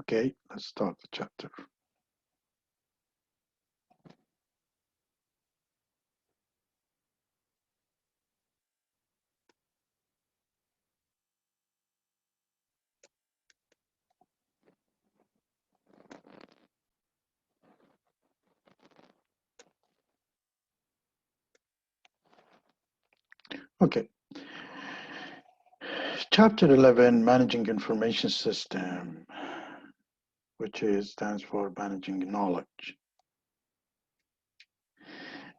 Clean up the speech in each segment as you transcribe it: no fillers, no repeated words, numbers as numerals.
Okay, let's start the chapter. Okay, chapter 11, Managing Information System, which stands for Managing Knowledge.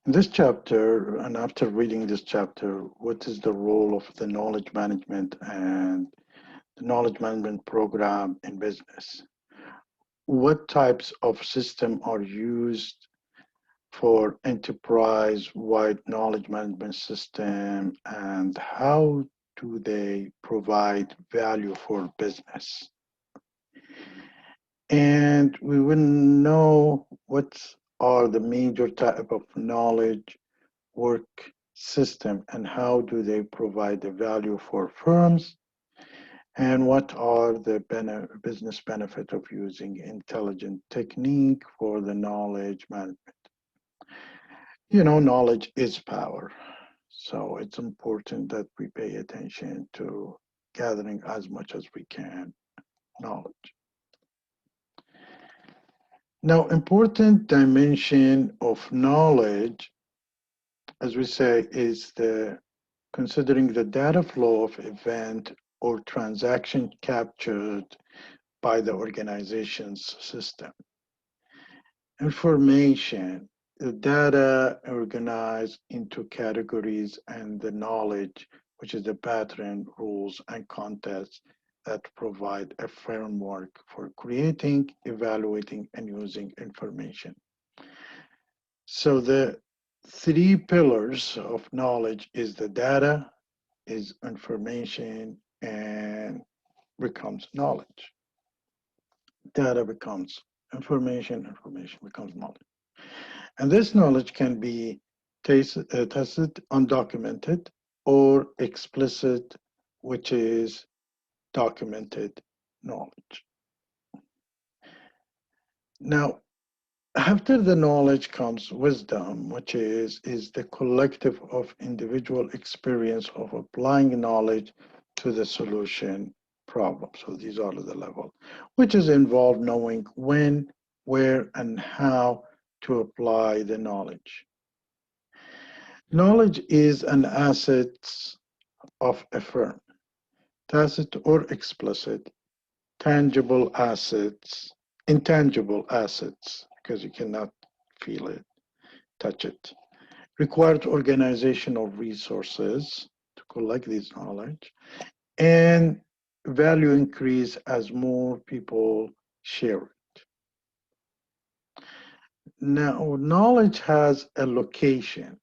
In this chapter, and after reading this chapter, what is the role of the knowledge management and the knowledge management program in business? What types of system are used for enterprise-wide knowledge management system, and how do they provide value for business? And we will know what are the major type of knowledge work system and how do they provide the value for firms, and what are the business benefit of using intelligent technique for the knowledge management. You know, knowledge is power. So it's important that we pay attention to gathering as much as we can knowledge. Now, important dimension of knowledge, as we say, is the considering the data flow of event or transaction captured by the organization's system. Information, the data organized into categories, and the knowledge, which is the pattern, rules, and context that provide a framework for creating, evaluating, and using information. So the three pillars of knowledge is the data, is information, and becomes knowledge. Data becomes information, information becomes knowledge. And this knowledge can be tacit, undocumented, or explicit, which is documented knowledge. Now, after the knowledge comes wisdom, which is the collective of individual experience of applying knowledge to the solution problem. So these are the level, which is involved knowing when, where, and how to apply the knowledge. Knowledge is an asset of a firm, tacit or explicit, tangible assets, intangible assets, because you cannot feel it, touch it. Required organization of resources to collect this knowledge, and value increase as more people share it. Now, knowledge has a location.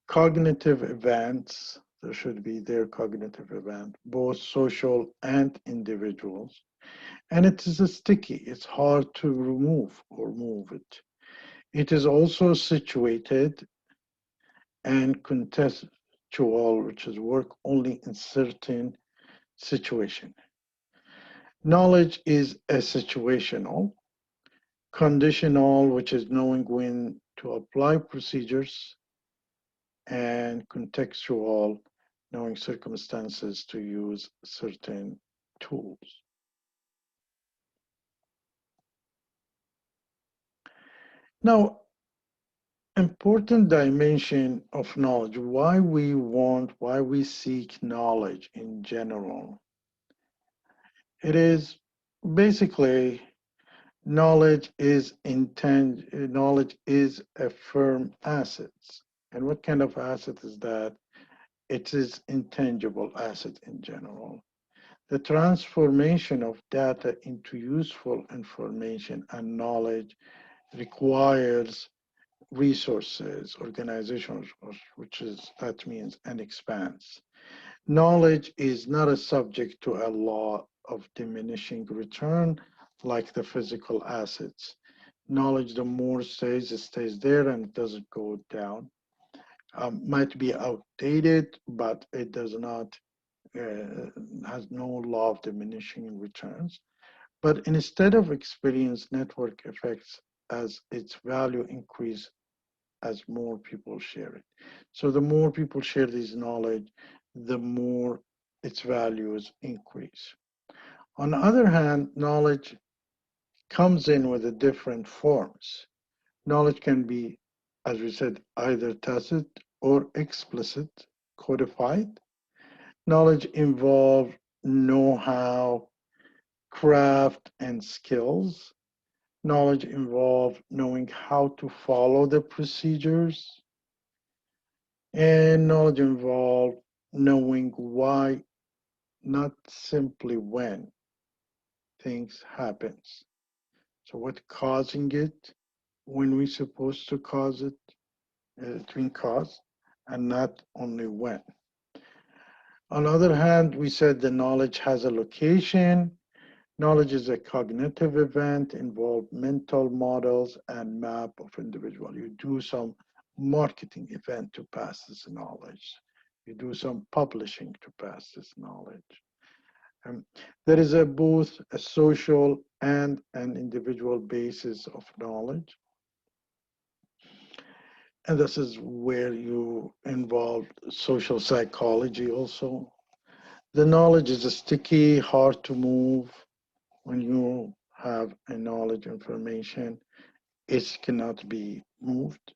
Cognitive events, there should be their cognitive event, both social and individuals. And it is sticky, it's hard to remove or move it. It is also situated and contextual, which is work only in certain situation. Knowledge is a situational, conditional, which is knowing when to apply procedures, and contextual, knowing circumstances to use certain tools. Now, important dimension of knowledge, why we seek knowledge in general. It is basically knowledge is a firm asset. And what kind of asset is that? It is intangible asset in general. The transformation of data into useful information and knowledge requires resources, organizations, which is that means and expands. Knowledge is not a subject to a law of diminishing return like the physical assets. Knowledge, the more it stays there and doesn't go down. Might be outdated, but it does not has no law of diminishing returns. But instead of experience network effects as its value increase as more people share it. So the more people share this knowledge, the more its values increase. On the other hand, knowledge comes in with a different forms. Knowledge can be, as we said, either tacit or explicit, codified. Knowledge involves know-how, craft, and skills. Knowledge involves knowing how to follow the procedures. And knowledge involves knowing why, not simply when things happens. So what causing it, when we supposed to cause it, between cause, and not only when. On the other hand, we said the knowledge has a location. Knowledge is a cognitive event, involve mental models and map of individual. You do some marketing event to pass this knowledge. You do some publishing to pass this knowledge. Um, there is a both a social and an individual basis of knowledge. And this is where you involve social psychology also. The knowledge is sticky, hard to move. When you have a knowledge information, it cannot be moved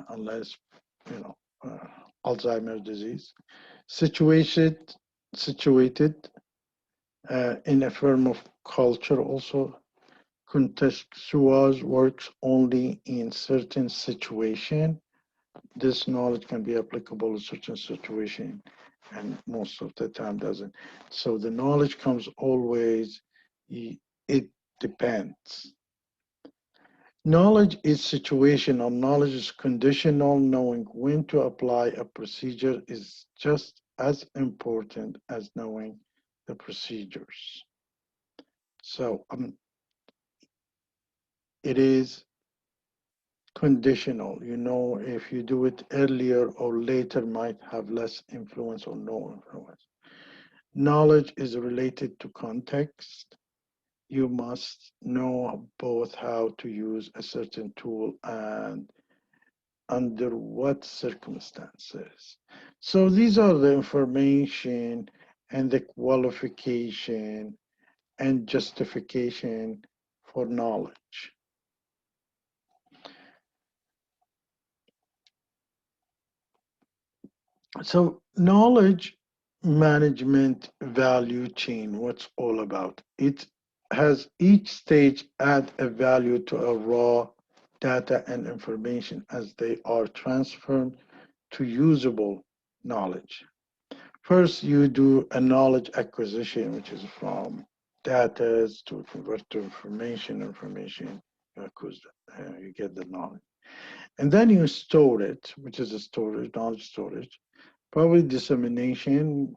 unless, you know, Alzheimer's disease. Situated, situated in a form of culture also. Contextual works only in certain situation. This knowledge can be applicable to certain situation and most of the time doesn't. So the knowledge comes always, it depends. Knowledge is situational, knowledge is conditional, knowing when to apply a procedure is just as important as knowing the procedures. So it is conditional. You know, if you do it earlier or later might have less influence or no influence. Knowledge is related to context. You must know both how to use a certain tool and under what circumstances. So these are the information and the qualification and justification for knowledge. So knowledge management value chain, what's all about? It has each stage add a value to a raw data and information as they are transferred to usable knowledge. First, you do a knowledge acquisition, which is from data to convert to information, you get the knowledge. And then you store it, which is a storage, knowledge storage, probably dissemination,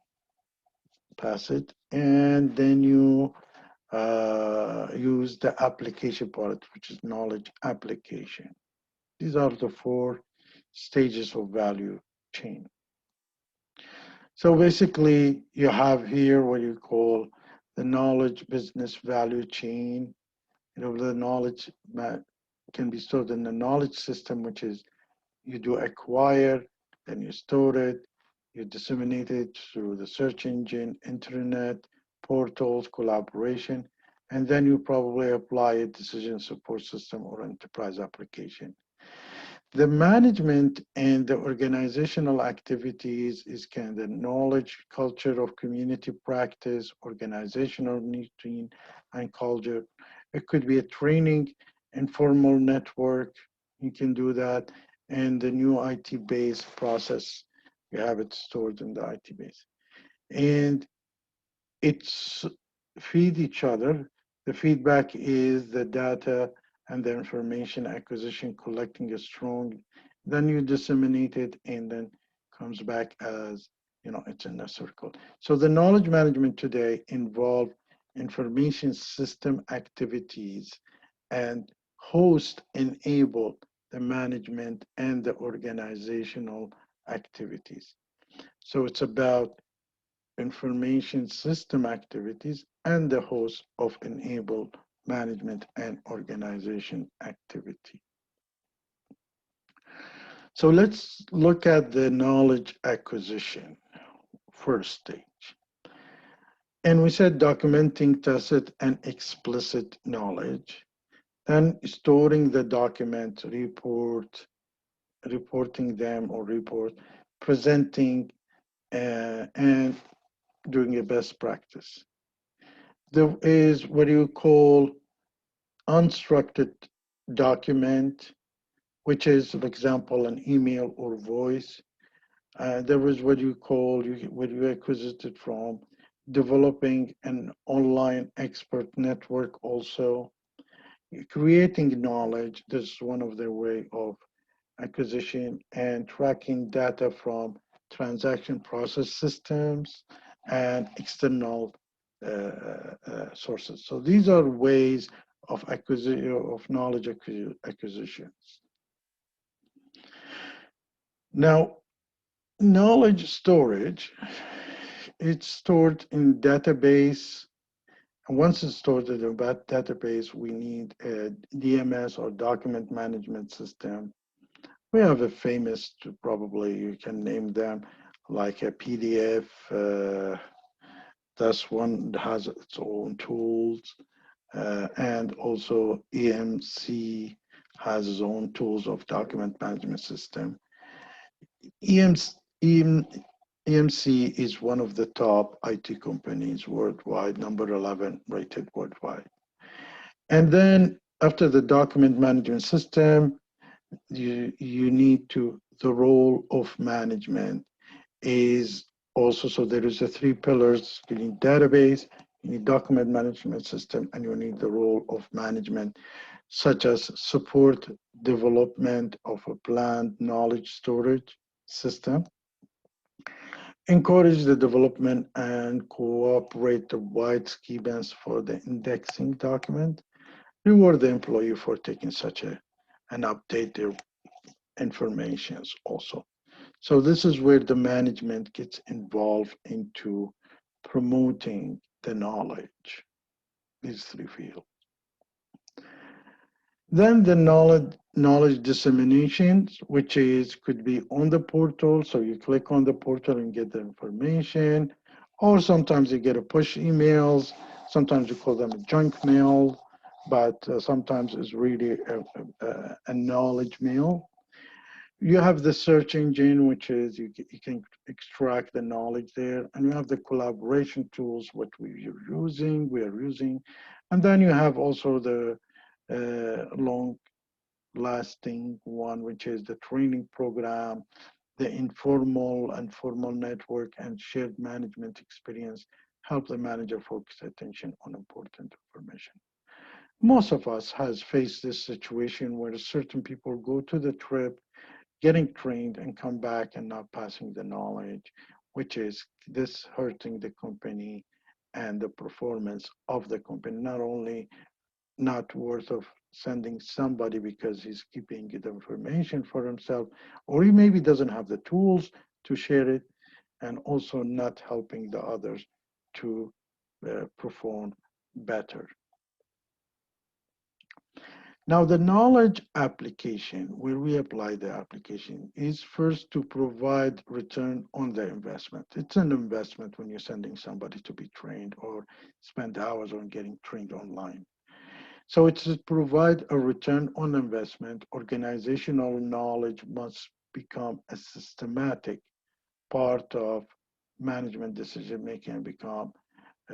pass it, and then you use the application part, which is knowledge application. These are the four stages of value chain. So basically, you have here what you call the knowledge business value chain. You know, the knowledge can be stored in the knowledge system, which is you do acquire, then you store it, you disseminate it through the search engine, internet, portals, collaboration, and then you probably apply a decision support system or enterprise application. The management and the organizational activities is kind of the knowledge, culture of community practice, organizational routine, and culture. It could be a training, informal network. You can do that. And the new IT-based process, you have it stored in the IT base. And it's feed each other. The feedback is the data and the information acquisition, collecting a strong, then you disseminate it and then comes back as, you know, it's in a circle. So the knowledge management today involve information system activities and host enable the management and the organizational activities. So it's about information system activities, and the host of enable management and organization activity. So let's look at the knowledge acquisition, first stage. And we said documenting tacit and explicit knowledge, then storing the document, reporting them or report, presenting, and doing a best practice. There is what you call unstructured document, which is, for example, an email or voice. There was what you call, what you acquisited from, developing an online expert network also. Creating knowledge, this is one of the way of acquisition, and tracking data from transaction process systems and external sources. So these are ways of acquisition of knowledge acquisitions. Now, knowledge storage, it's stored in database. And once it's stored in a database, we need a DMS or document management system. We have a famous, probably you can name them, like a PDF. That's one that has its own tools. And also EMC has its own tools of document management system. EMC is one of the top IT companies worldwide, number 11 rated worldwide. And then after the document management system, you need to, the role of management is also, so there is a three pillars. You need database, you need document management system, and you need the role of management, such as support development of a planned knowledge storage system, encourage the development and cooperate the wide schemas for the indexing document, reward the employee for taking such and update their informations also. So this is where the management gets involved into promoting the knowledge, these three fields. Then the knowledge dissemination, which is could be on the portal. So you click on the portal and get the information, or sometimes you get a push emails. Sometimes you call them a junk mail, but sometimes it's really a knowledge mail. You have the search engine, which is you can extract the knowledge there, and you have the collaboration tools, what we are using, and then you have also the long-lasting one, which is the training program, the informal and formal network, and shared management experience help the manager focus attention on important information. Most of us has faced this situation where certain people go to the trip, getting trained and come back and not passing the knowledge, which is this hurting the company and the performance of the company, not only not worth of sending somebody because he's keeping the information for himself, or he maybe doesn't have the tools to share it, and also not helping the others to perform better. Now, the knowledge application, where we apply the application, is first to provide return on the investment. It's an investment when you're sending somebody to be trained or spend hours on getting trained online. So it's to provide a return on investment. Organizational knowledge must become a systematic part of management decision making and become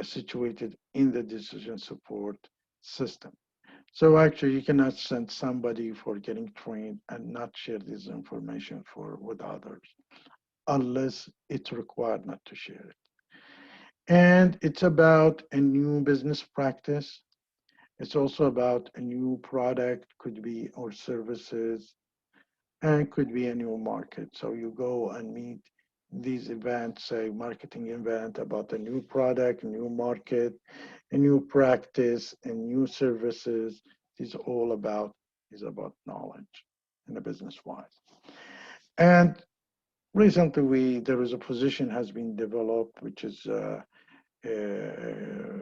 situated in the decision support system. So actually, you cannot send somebody for getting trained and not share this information with others unless it's required not to share it. And it's about a new business practice. It's also about a new product, could be, or services, and could be a new market. So you go and meet these events, say marketing event about a new product, a new market, a new practice, and new services. Is all about knowledge in a business wise. And Recently, there is a position has been developed, which is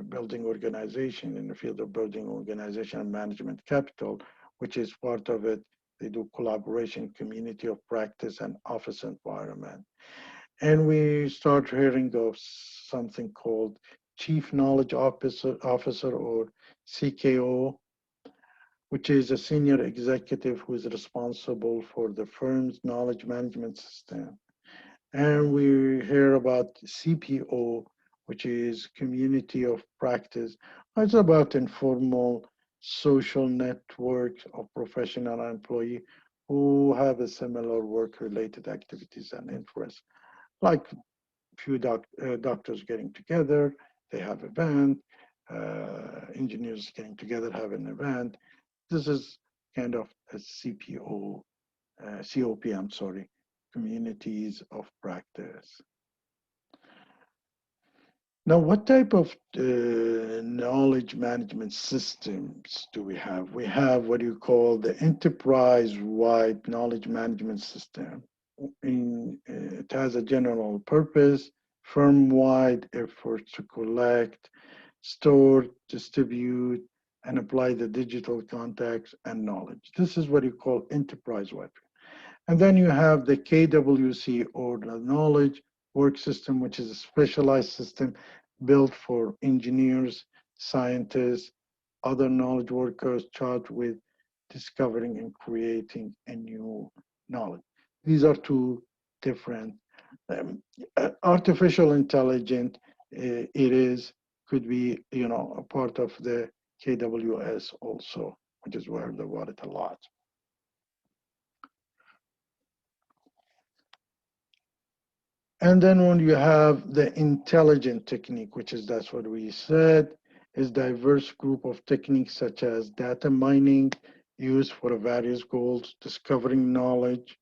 building organization in the field of building organization and management capital, which is part of it. They do collaboration, community of practice, and office environment. And we start hearing of something called Chief Knowledge Officer or CKO, which is a senior executive who is responsible for the firm's knowledge management system. And we hear about CPO, which is community of practice. It's about informal social networks of professional and employee who have a similar work-related activities and interests, like few doctors getting together, they have event, engineers getting together, have an event. This is kind of a CPO, COP, I'm sorry, communities of practice. Now, what type of knowledge management systems do we have? We have what you call the enterprise-wide knowledge management system. It has a general purpose, firm-wide efforts to collect, store, distribute, and apply the digital context and knowledge. This is what you call enterprise-wide. And then you have the KWC, or the Knowledge Work System, which is a specialized system built for engineers, scientists, other knowledge workers charged with discovering and creating a new knowledge. These are two different. Artificial intelligence, it is, could be, a part of the KWS also, which is where they want it a lot. And then when you have the intelligent technique, which is that's what we said, is diverse group of techniques such as data mining used for various goals, discovering knowledge,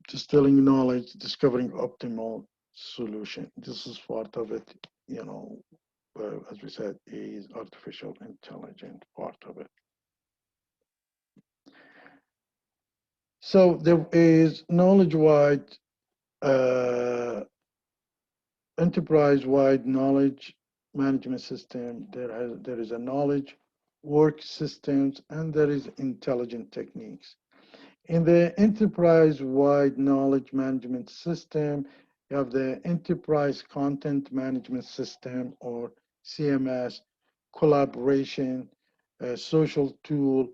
distilling knowledge, discovering optimal solution. This is part of it, as we said, is artificial intelligence part of it. So there is knowledge-wide uh, enterprise-wide knowledge management system. There is a knowledge work systems, and there is intelligent techniques. In the enterprise-wide knowledge management system, you have the enterprise content management system, or CMS, collaboration, social tool,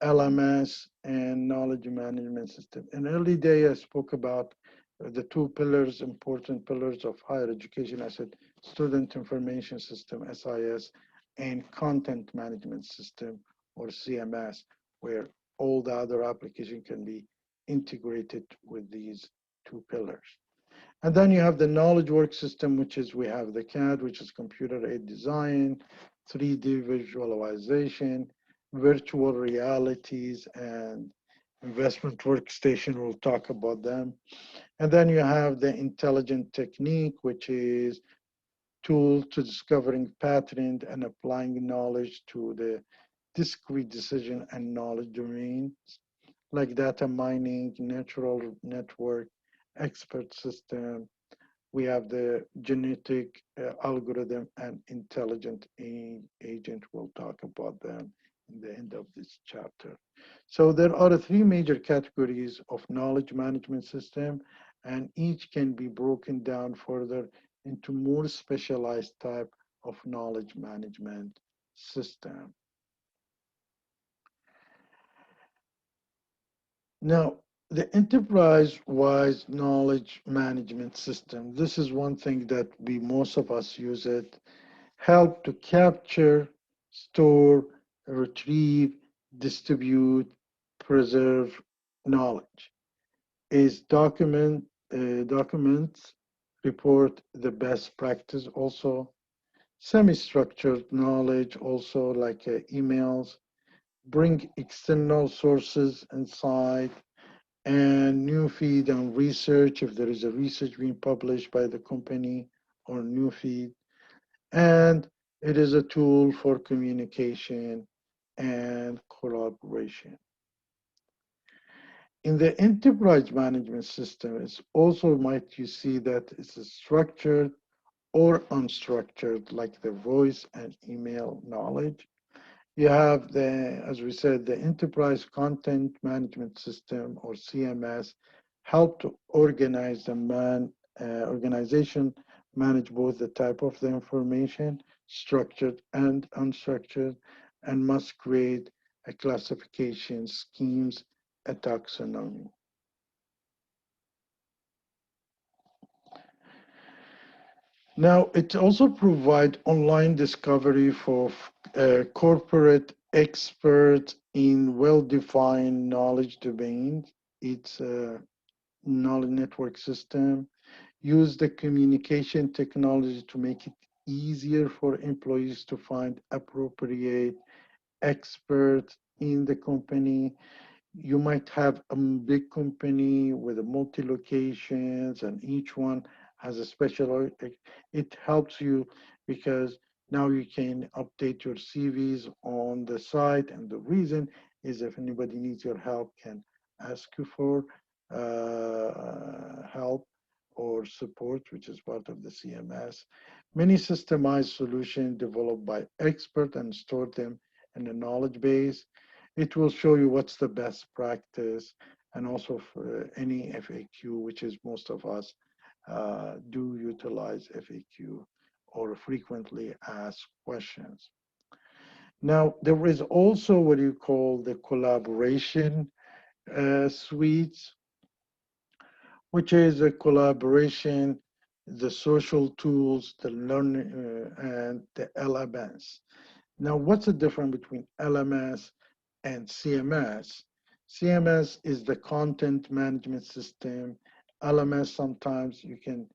LMS, and knowledge management system. In early day, I spoke about the two pillars, important pillars of higher education. I said student information system, SIS, and content management system, or CMS, where all the other application can be integrated with these two pillars. And then you have the knowledge work system, which is we have the CAD, which is computer aided design, 3D visualization, virtual realities, and investment workstation. We'll talk about them. And then you have the intelligent technique, which is tool to discovering patterns and applying knowledge to the discrete decision and knowledge domains, like data mining, natural network, expert system. We have the genetic algorithm and intelligent agent. We'll talk about them in the end of this chapter. So there are three major categories of knowledge management system, and each can be broken down further into more specialized type of knowledge management system. Now, the enterprise-wide knowledge management system, this is one thing that most of us use it, help to capture, store, retrieve, distribute, preserve knowledge. Is documents, report the best practice also, semi-structured knowledge also, like emails, bring external sources inside, and new feed and research if there is a research being published by the company, or new feed. And it is a tool for communication and collaboration. In the enterprise management system, it's also might you see that it's a structured or unstructured, like the voice and email knowledge. You have as we said, the enterprise content management system or CMS help to organize the organization manage both the type of the information, structured and unstructured, and must create a classification schemes, a taxonomy. Now, it also provides online discovery for corporate experts in well-defined knowledge domains. It's a knowledge network system. Use the communication technology to make it easier for employees to find appropriate experts in the company. You might have a big company with a multi locations and each one has a special, it helps you because now you can update your CVs on the site, and the reason is if anybody needs your help can ask you for help or support, which is part of the CMS. Many systemized solutions developed by expert and store them in a knowledge base. It will show you what's the best practice, and also for any FAQ, which is most of us do utilize FAQ or frequently asked questions. Now, there is also what you call the collaboration suites, which is a collaboration, the social tools, the learning, and the LMS. Now, what's the difference between LMS and CMS? CMS is the content management system. LMS, sometimes you can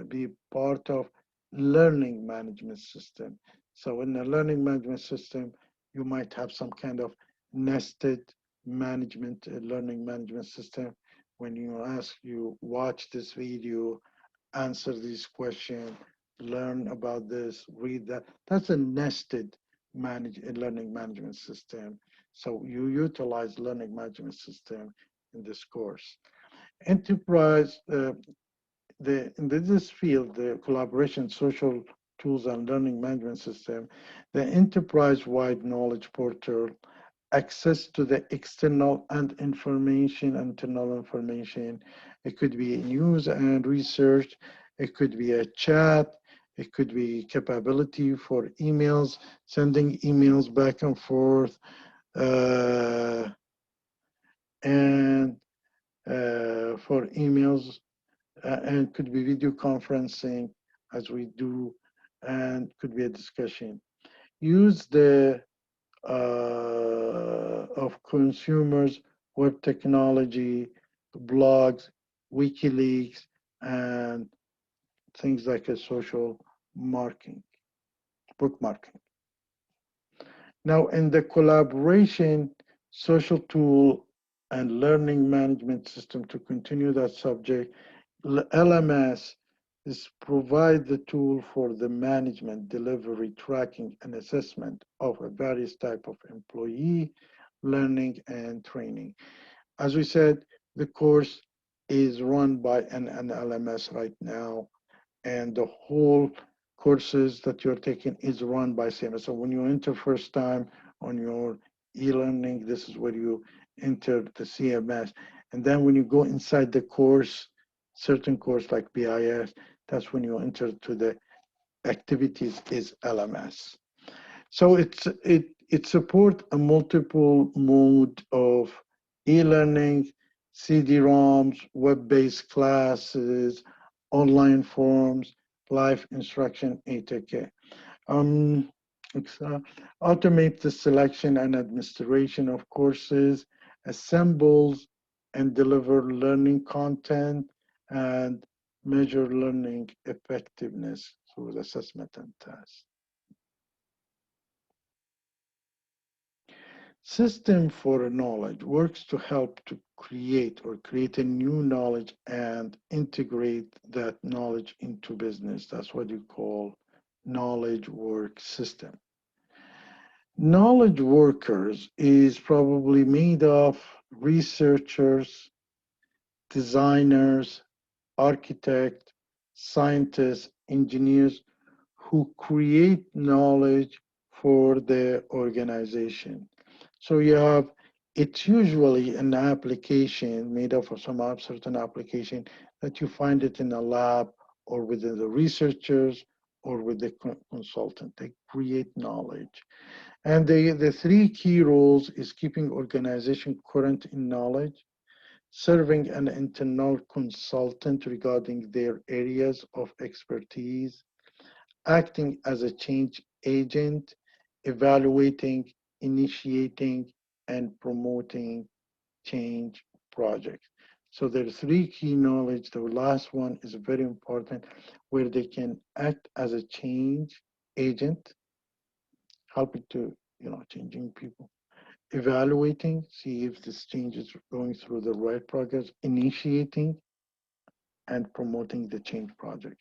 be part of learning management system. So in the learning management system, you might have some kind of nested management, learning management system. When you ask you, watch this video, answer these questions, learn about this, read that. That's a nested learning management system. So you utilize learning management system in this course. Enterprise, in this field, the collaboration, social tools, and learning management system, the enterprise-wide knowledge portal, access to the external and internal information. It could be news and research. It could be a chat. It could be capability for emails, sending emails back and forth, uh, and for emails, and could be video conferencing as we do, and could be a discussion. Use the of consumers, web technology, blogs, WikiLeaks, and things like a social marking, bookmarking. Now, in the collaboration, social tool, and learning management system, to continue that subject, LMS is provide the tool for the management, delivery, tracking, and assessment of a various type of employee learning and training. As we said, the course is run by an LMS right now, and the whole courses that you're taking is run by CMS. So when you enter first time on your e-learning, this is where you enter the CMS. And then when you go inside the course, certain course like BIS, that's when you enter to the activities is LMS. So it support a multiple mode of e-learning, CD-ROMs, web-based classes, online forms, live instruction, etc. Um, it's, automate the selection and administration of courses, assembles and deliver learning content, and measure learning effectiveness through assessment and tests. System for knowledge works to help to create a new knowledge and integrate that knowledge into business. That's what you call knowledge work system. Knowledge workers is probably made of researchers, designers, architects, scientists, engineers who create knowledge for the organization. So you have, it's usually an application made up of some certain application that you find it in a lab or within the researchers or with the consultant. They create knowledge. And the three key roles is keeping organization current in knowledge, serving an internal consultant regarding their areas of expertise, acting as a change agent, evaluating, initiating, and promoting change projects. So there are three key knowledge. The last one is very important, where they can act as a change agent, helping to, changing people, evaluating, see if this change is going through the right progress, initiating, and promoting the change project.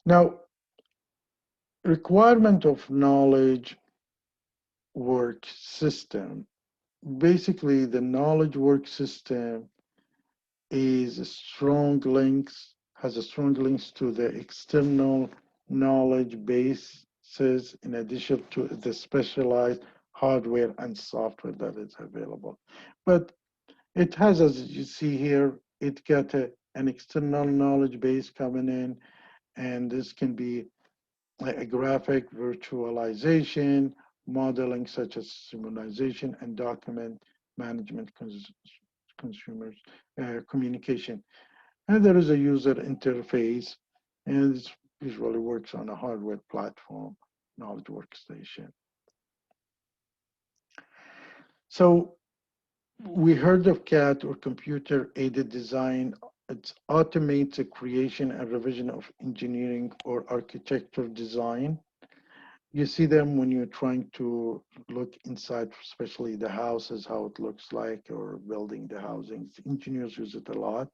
Now, requirement of knowledge work system. Basically, the knowledge work system is a strong links, has a strong links to the external knowledge bases in addition to the specialized hardware and software that is available. But it has, as you see here, it got an external knowledge base coming in, and this can be a graphic virtualization, modeling such as simulation, and document management consumers communication. And there is a user interface, and it usually works on a hardware platform, knowledge workstation. So we heard of CAD, or computer aided design. It automates the creation and revision of engineering or architecture design. You see them when you're trying to look inside, especially the houses, how it looks like, or building the housing. Engineers use it a lot.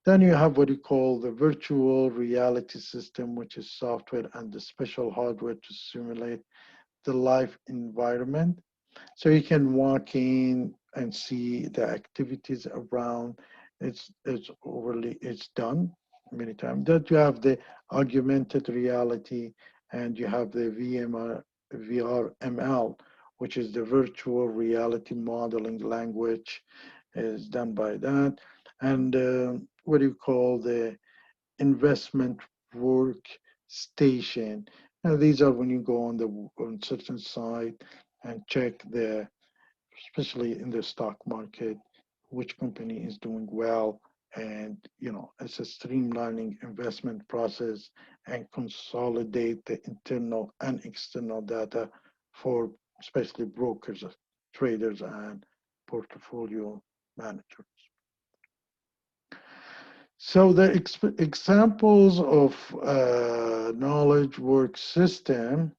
Then you have what you call the virtual reality system, which is software and the special hardware to simulate the life environment. So you can walk in and see the activities around. It's done many times. That you have the augmented reality, and you have the VRML, which is the virtual reality modeling language, is done by that. And what do you call the investment workstation? Now, these are when you go on the on certain site and check the, especially in the stock market, which company is doing well, and it's a streamlining investment process and consolidate the internal and external data for especially brokers, traders, and portfolio managers. So the examples of knowledge work system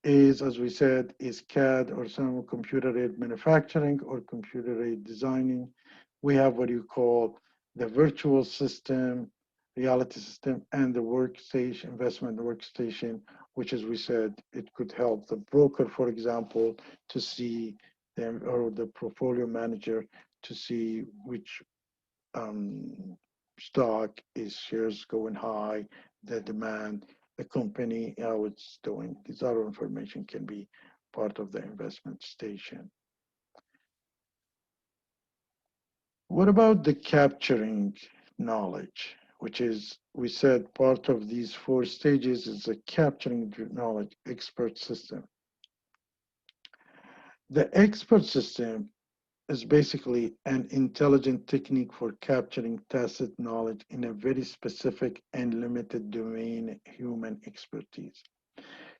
is, as we said, is CAD, or some computer-aided manufacturing or computer-aided designing. We have what you call the virtual system, reality system, and the workstation, investment workstation, which, as we said, it could help the broker, for example, to see them, or the portfolio manager to see which stock is shares going high, the demand, the company, how it's doing. This other information can be part of the investment station. What about the capturing knowledge, which is, we said, part of these four stages is the capturing knowledge expert system. The expert system is basically an intelligent technique for capturing tacit knowledge in a very specific and limited domain human expertise.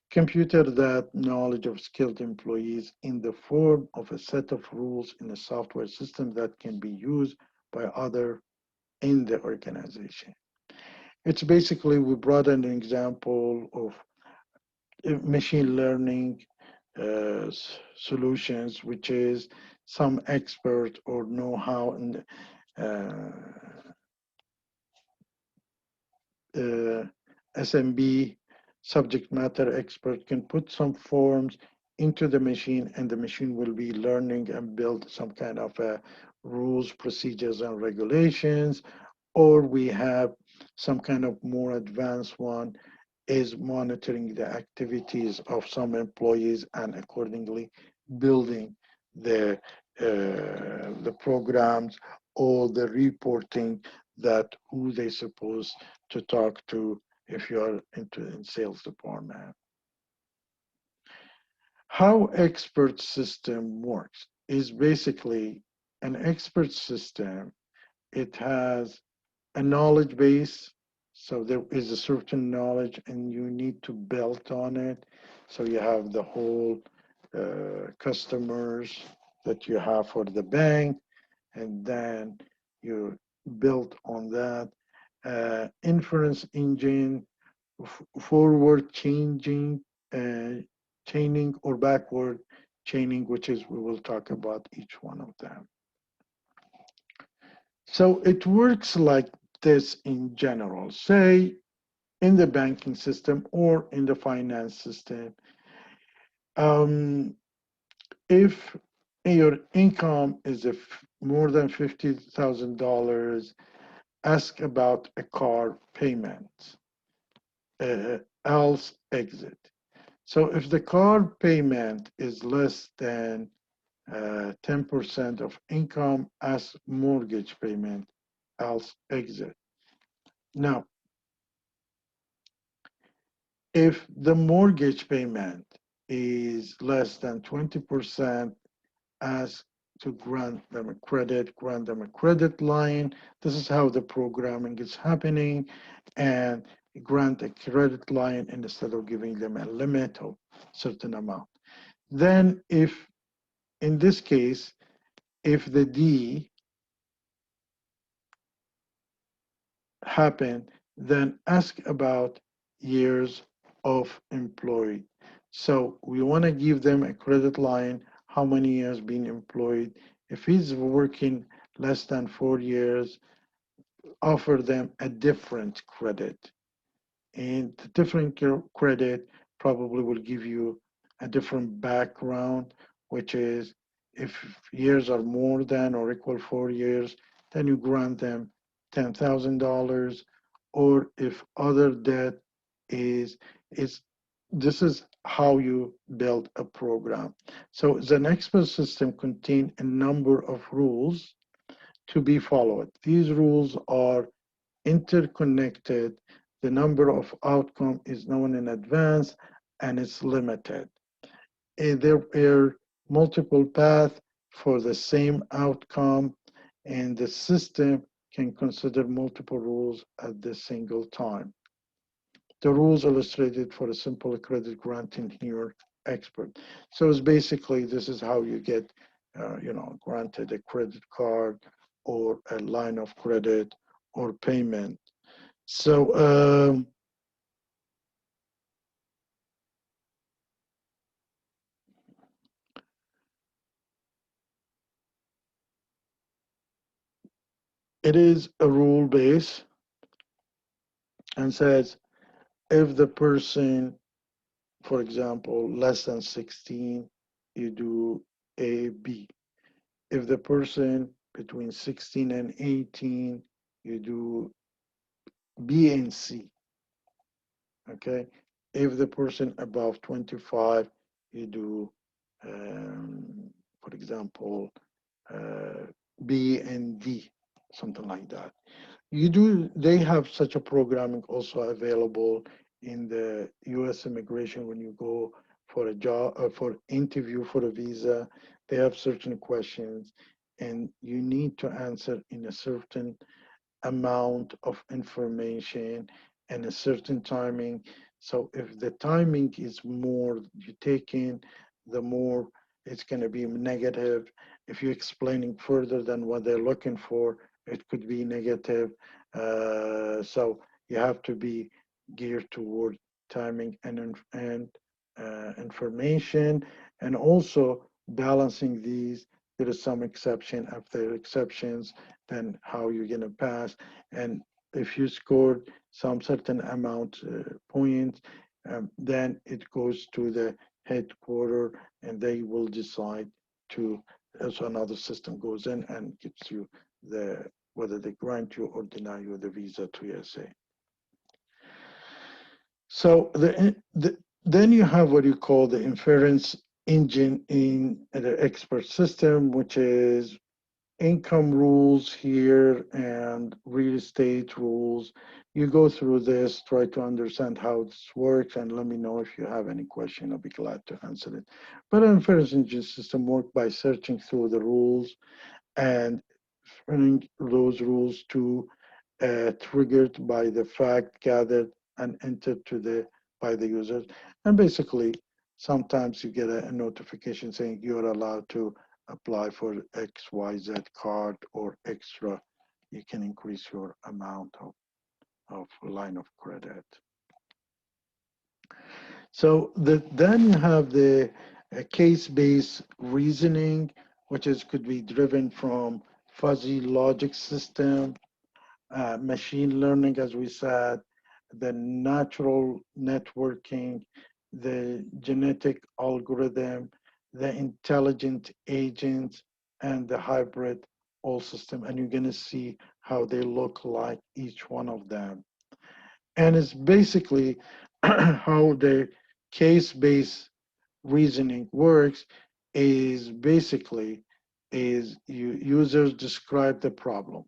Computer that knowledge of skilled employees in the form of a set of rules in a software system that can be used by other in the organization. It's basically, we brought an example of machine learning solutions, which is some expert or know-how in SMB, subject matter expert, can put some forms into the machine, and the machine will be learning and build some kind of rules, procedures, and regulations. Or we have some kind of more advanced one is monitoring the activities of some employees and accordingly building the the programs or the reporting that who they supposed to talk to if you are into in sales department. How expert system works is basically an expert system. It has a knowledge base. So there is a certain knowledge and you need to build on it. So you have the whole customers that you have for the bank, and then you build on that. Inference engine, forward changing, uh, chaining or backward chaining, which is we will talk about each one of them. So it works like this in general. Say in the banking system or in the finance system, um, if your income is more than $50,000, ask about a car payment, else exit. So if the car payment is less than 10% of income, ask mortgage payment, else exit. Now, if the mortgage payment is less than 20%, ask to grant them a credit line. This is how the programming is happening, and grant a credit line instead of giving them a limit of certain amount. Then if, in this case, if the D happen, then ask about years of employed. So we want to give them a credit line, how many years being employed. If he's working less than 4 years, offer them a different credit. And the different credit probably will give you a different background, which is if years are more than or equal 4 years, then you grant them $10,000. Or if other debt is this is how you build a program. So the expert system contain a number of rules to be followed. These rules are interconnected. The number of outcome is known in advance and it's limited. There are multiple paths for the same outcome, and the system can consider multiple rules at the single time. The rules illustrated for a simple credit granting here expert. So it's basically this is how you get, granted a credit card or a line of credit or payment. So it is a rule base and says if the person, for example, less than 16, you do A, B. If the person between 16 and 18, you do B and C. Okay. If the person above 25, you do, for example, uh, B and D, something like that. They have such a programming also available in the US immigration when you go for a job, for interview for a visa. They have certain questions and you need to answer in a certain amount of information and a certain timing. So if the timing is more you take in, the more it's going to be negative. If you're explaining further than what they're looking for, it could be negative. So you have to be geared toward timing and information, and also balancing these. There is some exception. If there are exceptions, then how you're going to pass. And if you scored some certain amount points, then it goes to the headquarter, and they will decide to, so another system goes in and gives you the, whether they grant you or deny you the visa to USA. So then you have what you call the inference engine in the expert system, which is income rules here and real estate rules. You go through this, try to understand how this works, and let me know if you have any question. I'll be glad to answer it. But an inference engine system works by searching through the rules and running those rules to triggered by the fact gathered and entered to the by the users. And basically, sometimes you get a notification saying you're allowed to apply for XYZ card or extra. You can increase your amount of line of credit. So then you have the case-based reasoning, which is could be driven from fuzzy logic system, machine learning, as we said, the natural networking, the genetic algorithm, the intelligent agents, and the hybrid all system. And you're going to see how they look like, each one of them. And it's basically how the case-based reasoning works is basically is users describe the problem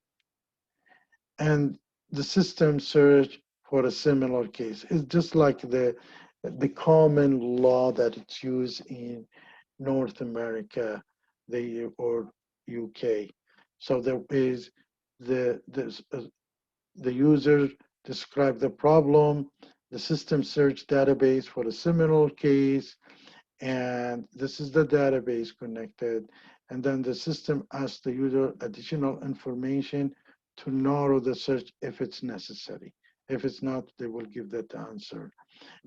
and the system search for a similar case. It's just like the common law that it's used in North America, or UK. So there is the user describe the problem, the system search database for a similar case, and this is the database connected. And then the system asks the user additional information to narrow the search if it's necessary. If it's not, they will give that answer.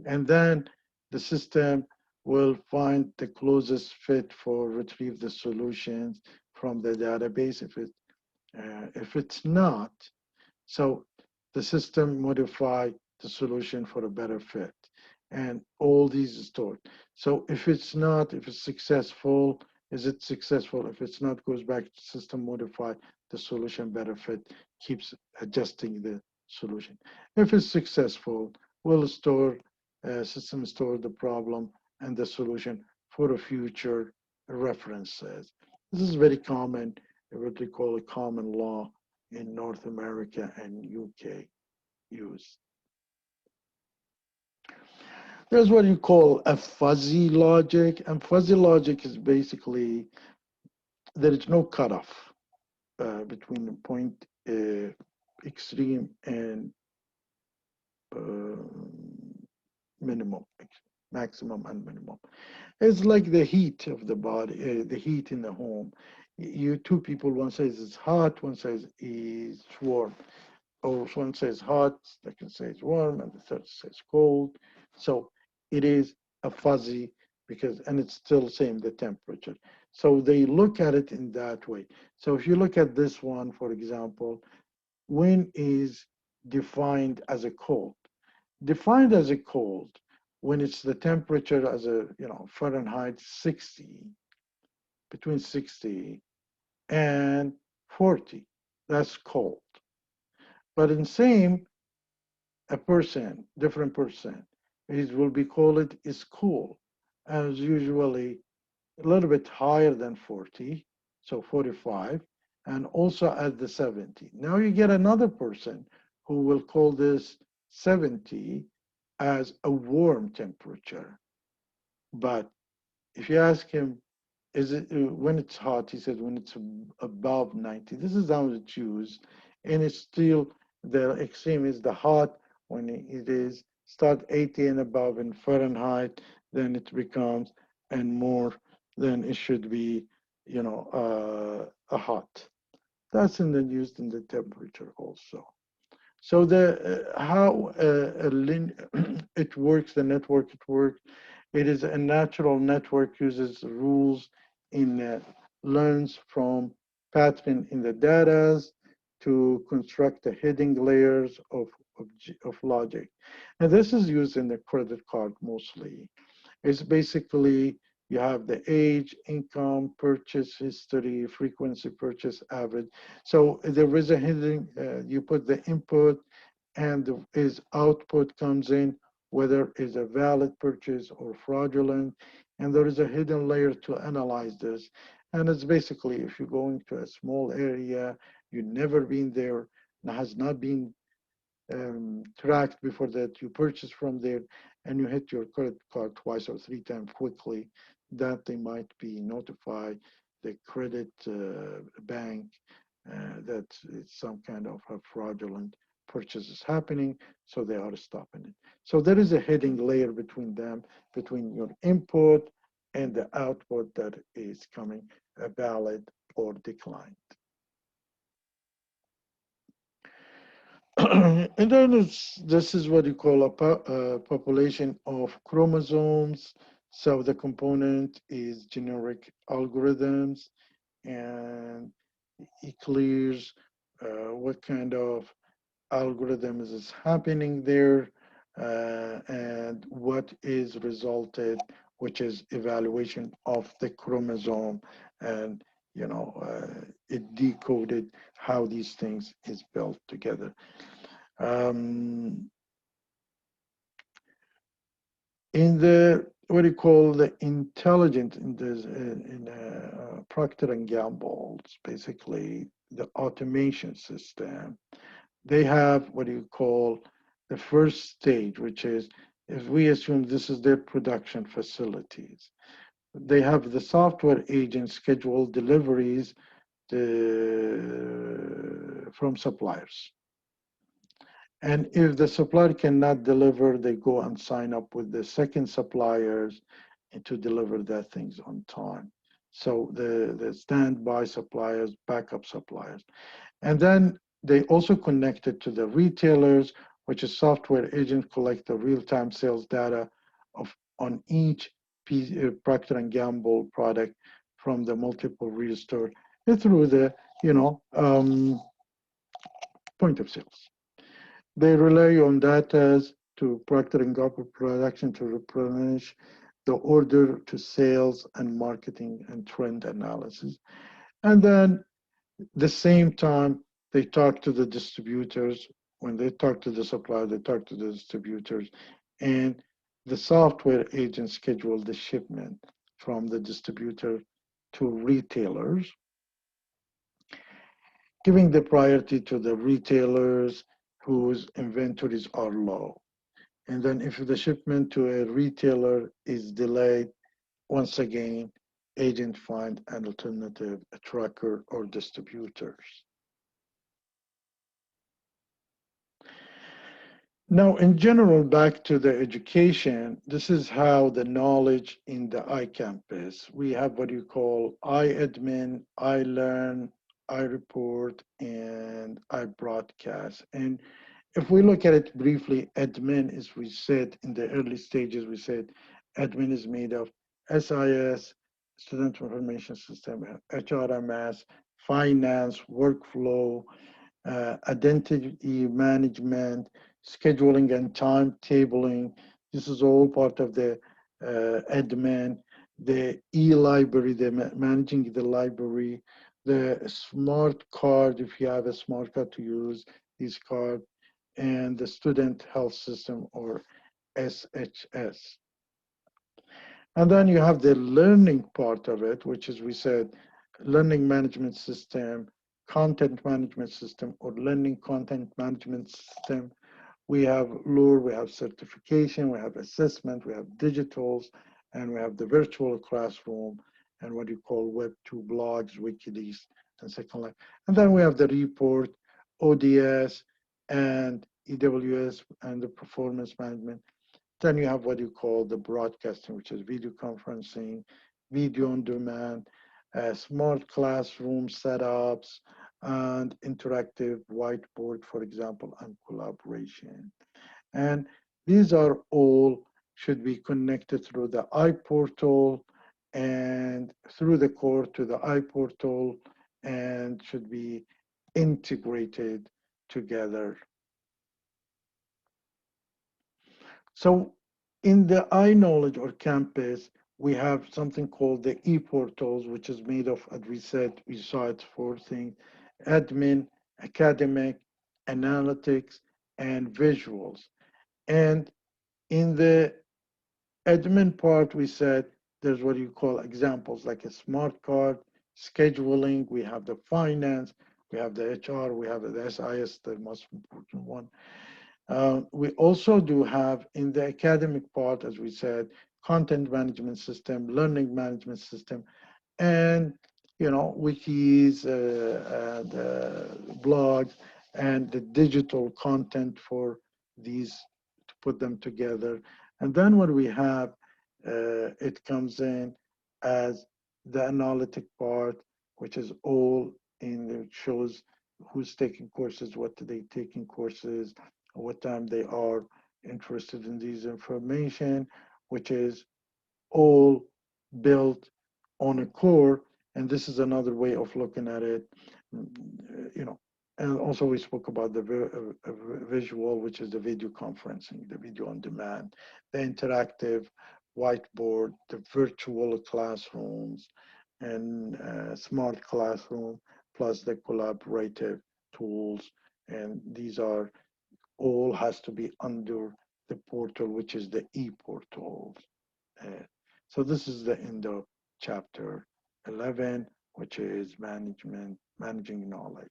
And then the system will find the closest fit for retrieve the solutions from the database. If it's not, so the system modify the solution for a better fit. And all these are stored. So if it's not, if it's successful, is it successful? If it's not, goes back to system modify the solution better fit, keeps adjusting the solution. If it's successful, will store, system store the problem and the solution for a future references. This is very common, what we call a common law in North America and UK use. There's what you call a fuzzy logic, and fuzzy logic is basically there is no cutoff between the point extreme and uh, minimum, maximum and minimum. It's like the heat of the body, the heat in the home. You two people, one says it's hot, one says it's warm. Or one says hot, the second says warm, and the third says cold. So it is a fuzzy because, and it's still same, the temperature. So they look at it in that way. So if you look at this one, for example, when is defined as a cold? Defined as a cold when it's the temperature as a, Fahrenheit 60, between 60 and 40, that's cold. But in same, a person, different person, it will be called is cool, and usually a little bit higher than 40, so 45, and also at the 70. Now you get another person who will call this 70 as a warm temperature. But if you ask him, is it when it's hot? He says when it's above 90. This is how it's used, and it's still the extreme is the hot when it is start 80 and above in Fahrenheit, then it becomes and more, then it should be a hot. That's used in the temperature also. So the how it works, the network it works. It is a natural network uses rules in learns from pattern in the data to construct the hidden layers of logic. And this is used in the credit card mostly. It's basically you have the age, income, purchase history, frequency, purchase average. So there is a hidden, you put the input and his output comes in, whether it's a valid purchase or fraudulent. And there is a hidden layer to analyze this. And it's basically if you're going to a small area, you've never been there, and has not been tracked before that, you purchase from there and you hit your credit card twice or three times quickly, that they might be notified the credit bank that it's some kind of a fraudulent purchase is happening, so they are stopping it. So there is a hidden layer between them, between your input and the output that is coming valid or declined. And then this is what you call a population of chromosomes. So the component is generic algorithms, and it clears what kind of algorithms is happening there and what is resulted, which is evaluation of the chromosome, and it decoded how these things is built together. Um, in the what do you call the intelligent in this in Procter and Gamble's basically the automation system, they have what you call the first stage, which is if we assume this is their production facilities, they have the software agent schedule deliveries from suppliers. And if the supplier cannot deliver, they go and sign up with the second suppliers to deliver their things on time. So the standby suppliers, backup suppliers. And then they also connect it to the retailers, which is software agent collect the real-time sales data of on each Procter and Gamble product from the multiple retail store through the point of sales. They rely on data to Procter and Gamble production to replenish the order to sales and marketing and trend analysis. And then the same time, they talk to the distributors. When they talk to the supplier, they talk to the distributors. And the software agent schedule the shipment from the distributor to retailers, giving the priority to the retailers whose inventories are low. And then if the shipment to a retailer is delayed, once again, agent find an alternative, a tracker or distributors. Now, in general, back to the education, this is how the knowledge in the iCampus, we have what you call iAdmin, iLearn, iReport, and iBroadcast. And if we look at it briefly, admin, as we said in the early stages, we said admin is made of SIS, Student Information System, HRMS, finance, workflow, identity management, scheduling and timetabling. This is all part of the admin, the e-library, the managing the library, the smart card, if you have a smart card to use, this card, and the student health system or SHS. And then you have the learning part of it, which is we said learning management system, content management system, or learning content management system. We have LUR, we have certification, we have assessment, we have digitals, and we have the virtual classroom, and what you call Web2 blogs, WikiLeaks, and Second Life. And then we have the report, ODS, and EWS, and the performance management. Then you have what you call the broadcasting, which is video conferencing, video on demand, smart classroom setups, and interactive whiteboard, for example, and collaboration. And these are all should be connected through the iPortal and through the core to the iPortal and should be integrated together. So In the iKnowledge or campus, we have something called the e-portals, which is made of, as we saw it, four things: admin, academic, analytics, and visuals. And in the admin part, we said there's what you call examples, like a smart card, scheduling, we have the finance, we have the HR, we have the SIS, the most important one. We also do have in the academic part, as we said, content management system, learning management system, and wikis, the blogs, and the digital content for these to put them together. And then what we have, it comes in as the analytic part, which is all in, it shows who's taking courses, what do they take in courses, what time they are interested in these information, which is all built on a core. And this is another way of looking at it. you know and also we spoke about the visual, which is the video conferencing, the video on demand, the interactive whiteboard, the virtual classrooms, and smart classroom, plus the collaborative tools. And these are all has to be under the portal, which is the e-portals. uh, so this is the end of chapter 11, which is managing knowledge.